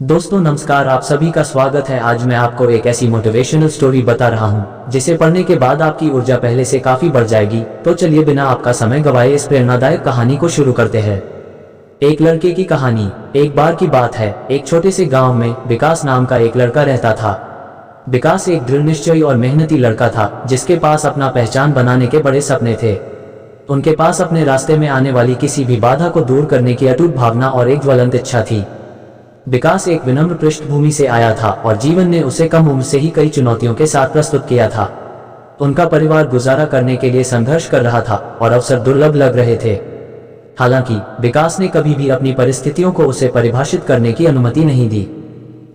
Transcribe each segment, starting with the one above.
दोस्तों नमस्कार, आप सभी का स्वागत है। आज मैं आपको एक ऐसी मोटिवेशनल स्टोरी बता रहा हूं जिसे पढ़ने के बाद आपकी ऊर्जा पहले से काफी बढ़ जाएगी। तो चलिए बिना आपका समय गवाए इस प्रेरणादायक कहानी को शुरू करते हैं। एक लड़के की कहानी। एक बार की बात है, एक छोटे से गांव में विकास नाम का एक लड़का रहता था। विकास एक दृढ़ निश्चयी और मेहनती लड़का था जिसके पास अपना पहचान बनाने के बड़े सपने थे। उनके पास अपने रास्ते में आने वाली किसी भी बाधा को दूर करने की अटूट भावना और एक ज्वलंत इच्छा थी। विकास एक विनम्र पृष्ठभूमि से आया था और जीवन ने उसे कम उम्र से ही कई चुनौतियों के साथ प्रस्तुत किया था। उनका परिवार गुजारा करने के लिए संघर्ष कर रहा था और अवसर दुर्लभ लग रहे थे। हालांकि विकास ने कभी भी अपनी परिस्थितियों को उसे परिभाषित करने की अनुमति नहीं दी।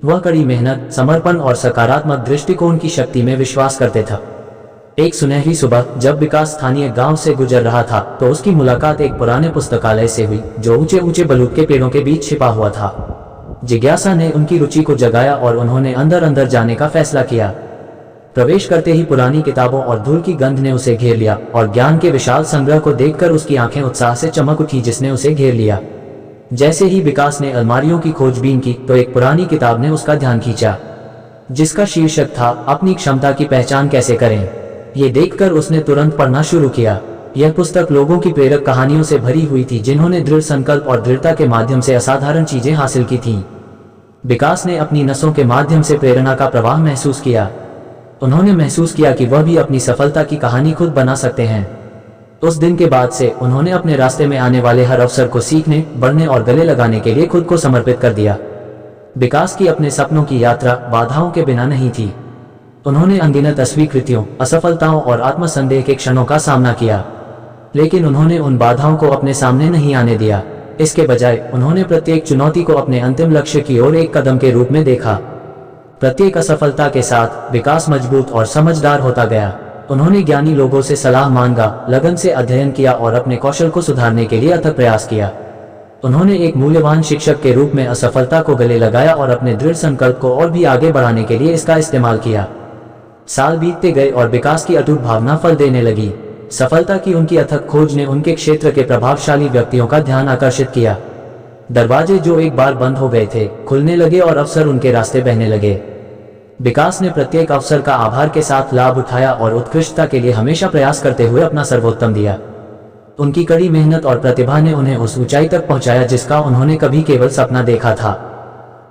वह कड़ी मेहनत, समर्पण और सकारात्मक दृष्टिकोण की शक्ति में विश्वास करते थे। एक सुनहरी सुबह जब विकास स्थानीय गांव से गुजर रहा था तो उसकी मुलाकात एक पुराने पुस्तकालय से हुई जो ऊंचे ऊंचे बलूत के पेड़ों के बीच छिपा हुआ था। जिज्ञासा ने उनकी रुचि को जगाया और उन्होंने अंदर अंदर जाने का फैसला किया। प्रवेश करते ही पुरानी किताबों और धूल की गंध ने उसे घेर लिया और ज्ञान के विशाल संग्रह को देखकर उसकी आंखें उत्साह से चमक उठी जिसने उसे घेर लिया। जैसे ही विकास ने अलमारियों की खोजबीन की तो एक पुरानी किताब ने उसका ध्यान खींचा जिसका शीर्षक था अपनी क्षमता की पहचान कैसे करें। ये देखकर उसने तुरंत पढ़ना शुरू किया। यह पुस्तक लोगों की प्रेरक कहानियों से भरी हुई थी जिन्होंने दृढ़ संकल्प और दृढ़ता के माध्यम से असाधारण चीजें हासिल की थीं। विकास ने अपनी नसों के माध्यम से प्रेरणा का प्रवाह महसूस किया। उन्होंने महसूस किया कि वह भी अपनी सफलता की कहानी खुद बना सकते हैं। उस दिन के बाद से उन्होंने अपने रास्ते में आने वाले हर अवसर को सीखने, बढ़ने और गले लगाने के लिए खुद को समर्पित कर दिया। विकास की अपने सपनों की यात्रा बाधाओं के बिना नहीं थी। उन्होंने अनगिनत अस्वीकृतियों, असफलताओं और आत्मसंदेह के क्षणों का सामना किया, लेकिन उन्होंने उन बाधाओं को अपने सामने नहीं आने दिया। इसके बजाय उन्होंने प्रत्येक चुनौती को अपने अंतिम लक्ष्य की ओर एक कदम के रूप में देखा। प्रत्येक असफलता के साथ विकास मजबूत और समझदार होता गया। उन्होंने ज्ञानी लोगों से सलाह मांगा, लगन से अध्ययन किया और अपने कौशल को सुधारने के लिए अथक प्रयास किया। उन्होंने एक मूल्यवान शिक्षक के रूप में असफलता को गले लगाया और अपने दृढ़ संकल्प को और भी आगे बढ़ाने के लिए इसका इस्तेमाल किया। साल बीतते गए और विकास की अटूट भावना फल देने लगी। सफलता की उनकी अथक खोज ने उनके क्षेत्र के प्रभावशाली व्यक्तियों का ध्यान आकर्षित किया। दरवाजे जो एक बार बंद हो गए थे खुलने लगे और अवसर उनके रास्ते बहने लगे। विकास ने प्रत्येक अवसर का आभार के साथ लाभ उठाया और उत्कृष्टता के लिए हमेशा प्रयास करते हुए अपना सर्वोत्तम दिया। उनकी कड़ी मेहनत और प्रतिभा ने उन्हें उस ऊंचाई तक पहुंचाया जिसका उन्होंने कभी केवल सपना देखा था।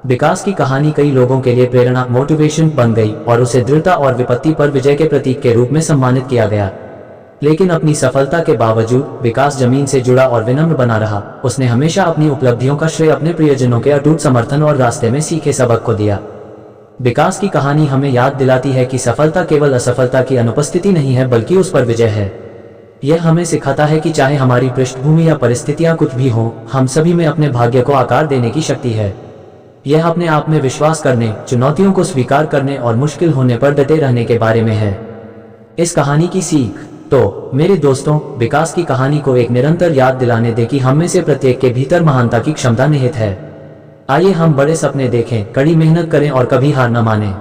विकास की कहानी कई लोगों के लिए प्रेरणा, मोटिवेशन बन गई और उसे दृढ़ता और विपत्ति पर विजय के प्रतीक के रूप में सम्मानित किया गया। लेकिन अपनी सफलता के बावजूद विकास जमीन से जुड़ा और विनम्र बना रहा। उसने हमेशा अपनी उपलब्धियों का श्रेय अपने प्रियजनों के अटूट समर्थन और रास्ते में सीखे सबक को दिया। विकास की कहानी हमें याद दिलाती है कि सफलता केवल असफलता की अनुपस्थिति नहीं है बल्कि उस पर विजय है। यह हमें सिखाता है कि चाहे हमारी पृष्ठभूमि या परिस्थितियां कुछ भी हों, हम सभी में अपने भाग्य को आकार देने की शक्ति है। यह अपने आप में विश्वास करने, चुनौतियों को स्वीकार करने और मुश्किल होने पर डटे रहने के बारे में है। इस कहानी की सीख तो मेरे दोस्तों, विकास की कहानी को एक निरंतर याद दिलाने दे कि हम में से प्रत्येक के भीतर महानता की क्षमता निहित है। आइए हम बड़े सपने देखें, कड़ी मेहनत करें और कभी हार न मानें,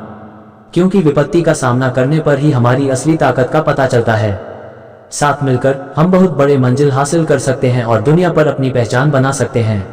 क्योंकि विपत्ति का सामना करने पर ही हमारी असली ताकत का पता चलता है। साथ मिलकर हम बहुत बड़े मंजिल हासिल कर सकते हैं और दुनिया पर अपनी पहचान बना सकते हैं।